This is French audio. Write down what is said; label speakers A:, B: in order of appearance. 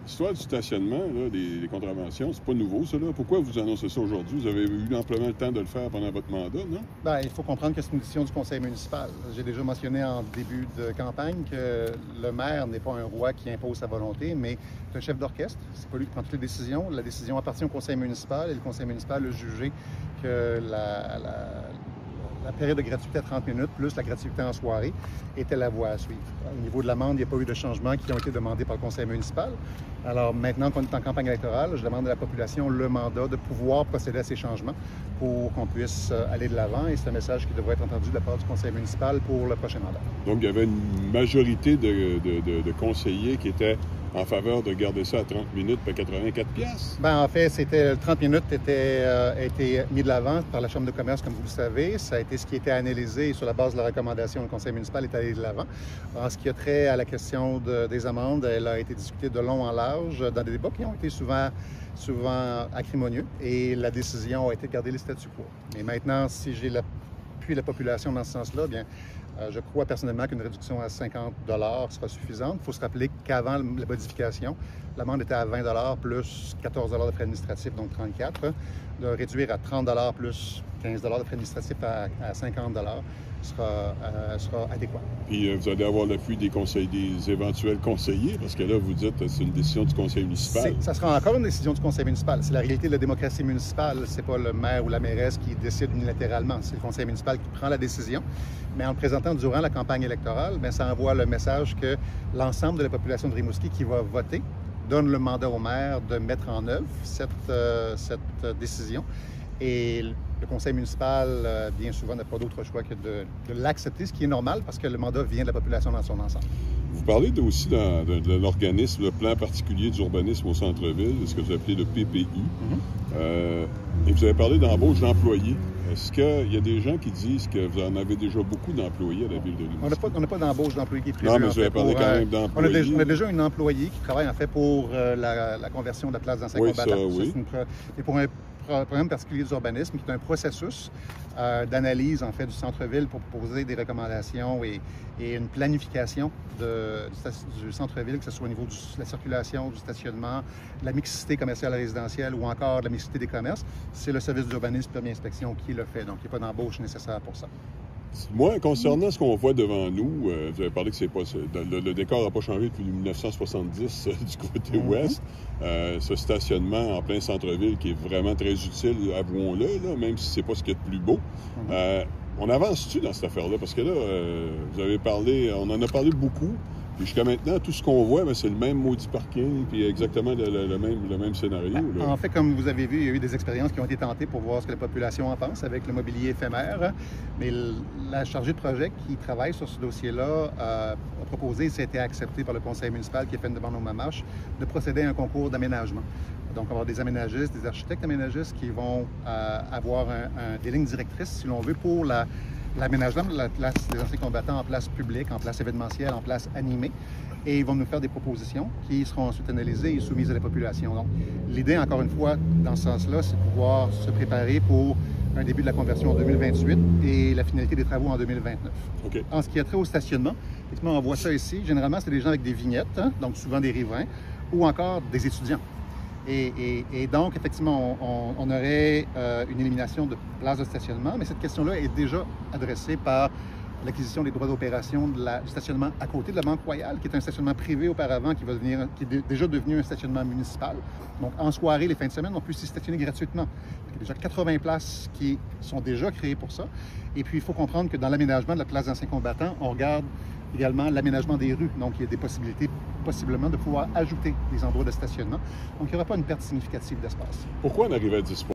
A: L'histoire du stationnement, là, des contraventions, c'est pas nouveau, ça, là. Pourquoi vous annoncez ça aujourd'hui? Vous avez eu amplement le temps de le faire pendant votre mandat, non?
B: Bien, il faut comprendre que c'est une décision du conseil municipal. J'ai déjà mentionné en début de campagne que le maire n'est pas un roi qui impose sa volonté, mais c'est un chef d'orchestre. C'est pas lui qui prend toutes les décisions. La décision appartient au conseil municipal et le conseil municipal a jugé que la période de gratuité à 30 minutes, plus la gratuité en soirée, était la voie à suivre. Au niveau de l'amende, il n'y a pas eu de changements qui ont été demandés par le conseil municipal. Alors maintenant qu'on est en campagne électorale, je demande à la population le mandat de pouvoir procéder à ces changements pour qu'on puisse aller de l'avant. Et c'est un message qui devrait être entendu de la part du conseil municipal pour le prochain mandat.
A: Donc, il y avait une majorité de conseillers qui étaient en faveur de garder ça à 30 minutes pour 84 piastres.
B: Bien, en fait, 30 minutes a été mis de l'avant par la Chambre de commerce, comme vous le savez. Ça a été ce qui a été analysé et sur la base de la recommandation, le conseil municipal est allé de l'avant. En ce qui a trait à la question des amendes, elle a été discutée de long en large dans des débats qui ont été souvent acrimonieux et la décision a été de garder les statu quo. Mais maintenant, si j'ai l'appui de la population dans ce sens-là, bien, je crois personnellement qu'une réduction à 50 $ sera suffisante. Il faut se rappeler qu'avant la modification, l'amende était à 20 $ plus 14 $ de frais administratifs, donc 34 $. De réduire à 30 $ plus 15 $ de frais administratifs à 50 $ sera adéquat.
A: Puis vous allez avoir l'appui des éventuels conseillers, parce que là, vous dites que c'est une décision du conseil municipal.
B: Ça sera encore une décision du conseil municipal. C'est la réalité de la démocratie municipale. C'est pas le maire ou la mairesse qui décide unilatéralement. C'est le conseil municipal qui prend la décision. Mais en le présentant durant la campagne électorale, bien, ça envoie le message que l'ensemble de la population de Rimouski qui va voter donne le mandat au maire de mettre en œuvre cette décision. Et le conseil municipal, bien souvent, n'a pas d'autre choix que de l'accepter, ce qui est normal parce que le mandat vient de la population dans son ensemble.
A: Vous parlez aussi de l'organisme, le plan particulier d'urbanisme au centre-ville, ce que vous appelez le PPI. Et vous avez parlé d'embauche d'employés. Est-ce qu'il y a des gens qui disent que vous en avez déjà beaucoup d'employés à la ville de Rimouski?
B: On n'a pas d'embauche d'employés qui est prévue.
A: Non, mais vous avez parlé quand même d'employés.
B: On a déjà une employée qui travaille en fait pour la conversion de la place d'anciens combattants.
A: Oui.
B: C'est pour un programme particulier d'urbanisme qui est un processus d'analyse en fait du centre-ville pour proposer des recommandations et une planification du centre-ville, que ce soit au niveau de la circulation, du stationnement, de la mixité commerciale et résidentielle ou encore de la mixité des commerces. C'est le service d'urbanisme Permis Inspection qui le fait. Donc, il n'y a pas d'embauche nécessaire pour ça.
A: Moi, concernant ce qu'on voit devant nous, vous avez parlé que c'est pas le décor n'a pas changé depuis 1970 du côté ouest. Ce stationnement en plein centre-ville qui est vraiment très utile, avouons-le, là, même si c'est pas ce qu'il y a de plus beau. On avance-tu dans cette affaire-là? Parce que là, vous avez parlé, on en a parlé beaucoup. Puis jusqu'à maintenant, tout ce qu'on voit, c'est le même maudit parking, puis exactement le même scénario. Là.
B: En fait, comme vous avez vu, il y a eu des expériences qui ont été tentées pour voir ce que la population en pense avec le mobilier éphémère. Mais la chargée de projet qui travaille sur ce dossier-là a proposé, et ça a été accepté par le conseil municipal qui a fait une demande au MAMACH, de procéder à un concours d'aménagement. Donc, on va avoir des aménagistes, des architectes aménagistes qui vont avoir des lignes directrices, si l'on veut, pour l'aménagement de la place des anciens combattants en place publique, en place événementielle, en place animée. Et ils vont nous faire des propositions qui seront ensuite analysées et soumises à la population. Donc, l'idée, encore une fois, dans ce sens-là, c'est de pouvoir se préparer pour un début de la conversion en 2028 et la finalité des travaux en 2029.
A: Okay.
B: En ce qui a trait au stationnement, effectivement, on voit ça ici. Généralement, c'est des gens avec des vignettes, donc souvent des riverains, ou encore des étudiants. Et donc, effectivement, on aurait une élimination de places de stationnement, mais cette question-là est déjà adressée par l'acquisition des droits d'opération du stationnement à côté de la Banque Royale, qui est un stationnement privé auparavant, qui est déjà devenu un stationnement municipal. Donc, en soirée, les fins de semaine, on peut s'y stationner gratuitement. Il y a déjà 80 places qui sont déjà créées pour ça. Et puis, il faut comprendre que dans l'aménagement de la place d'anciens combattants, on regarde également l'aménagement des rues. Donc, il y a des possibilités, possiblement, de pouvoir ajouter des endroits de stationnement. Donc, il n'y aura pas une perte significative d'espace.
A: Pourquoi on arrive à 10 %?